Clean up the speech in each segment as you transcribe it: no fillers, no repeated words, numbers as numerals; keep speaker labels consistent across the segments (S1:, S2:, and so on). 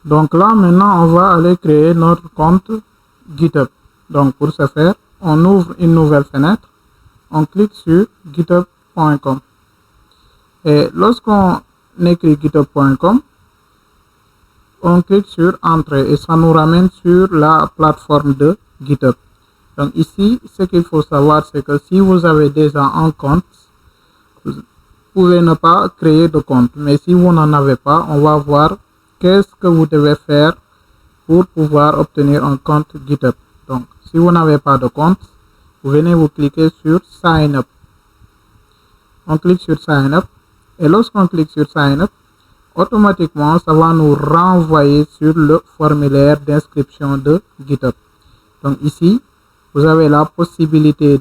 S1: Donc là, maintenant, on va aller créer notre compte GitHub. Donc pour ce faire, on ouvre une nouvelle fenêtre, on clique sur github.com. Et lorsqu'on écrit github.com, on clique sur Entrée et ça nous ramène sur la plateforme de GitHub. Donc ici, ce qu'il faut savoir, c'est que si vous avez déjà un compte, vous pouvez ne pas créer de compte. Mais si vous n'en avez pas, on va voir qu'est-ce que vous devez faire pour pouvoir obtenir un compte GitHub. Donc, si vous n'avez pas de compte, vous venez vous cliquer sur Sign Up. On clique sur Sign Up et lorsqu'on clique sur Sign Up, automatiquement, ça va nous renvoyer sur le formulaire d'inscription de GitHub. Donc ici, vous avez la possibilité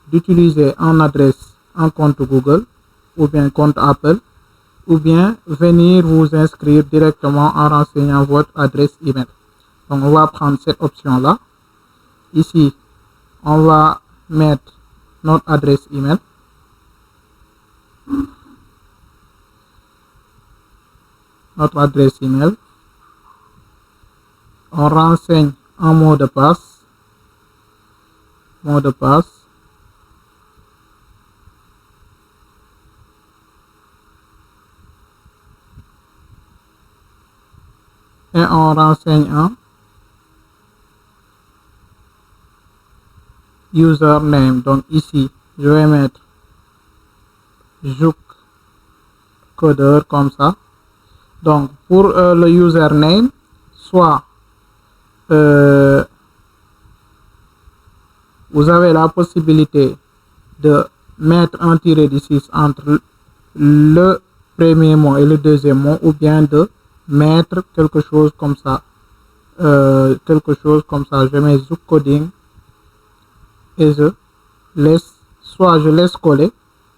S1: d'utiliser un compte Google ou bien compte Apple ou bien venir vous inscrire directement en renseignant votre adresse email. Donc on va prendre cette option-là. Ici, on va mettre notre adresse email. Notre adresse email. On renseigne un mot de passe. Et on renseigne un username. Donc ici, je vais mettre Jouk Codeur comme ça. Donc pour le username, soit vous avez la possibilité de mettre un tiré de 6 entre le premier mot et le deuxième mot, ou bien de mettre quelque chose comme ça. Je mets Zouk Coding et je laisse coller,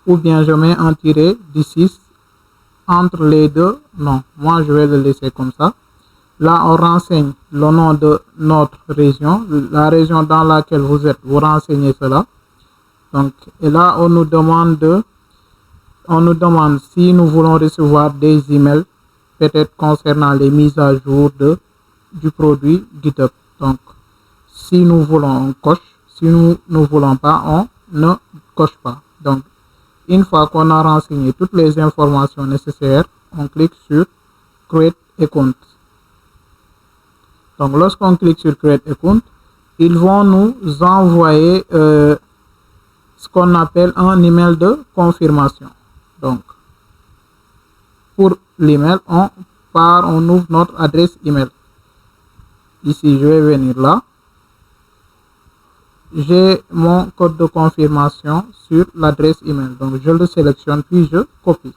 S1: ou bien je mets un tiré de 6 entre les deux. Non, moi je vais le laisser comme ça. Là, on renseigne le nom de notre région, la région dans laquelle vous êtes, vous renseignez cela. Donc, et là, on nous demande si nous voulons recevoir des emails, peut-être concernant les mises à jour du produit GitHub. Donc, si nous voulons, on coche. Si nous ne voulons pas, on ne coche pas. Donc, une fois qu'on a renseigné toutes les informations nécessaires, on clique sur Create Account. Donc, lorsqu'on clique sur Create Account, ils vont nous envoyer ce qu'on appelle un email de confirmation. Donc, pour l'email, on ouvre notre adresse email. Ici, je vais venir là. J'ai mon code de confirmation sur l'adresse email. Donc, je le sélectionne puis je copie.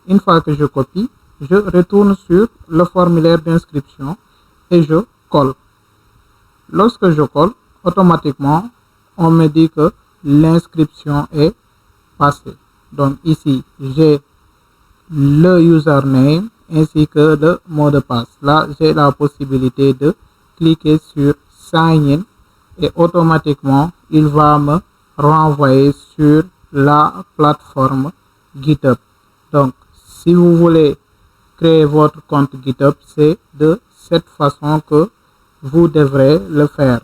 S1: Une fois que je copie, je retourne sur le formulaire d'inscription et je colle. Lorsque je colle, automatiquement, on me dit que l'inscription est passée. Donc ici, j'ai le username ainsi que le mot de passe. Là, j'ai la possibilité de cliquer sur Sign in et automatiquement, il va me renvoyer sur la plateforme GitHub. Donc, si vous voulez créer votre compte GitHub, c'est de cette façon que vous devrez le faire.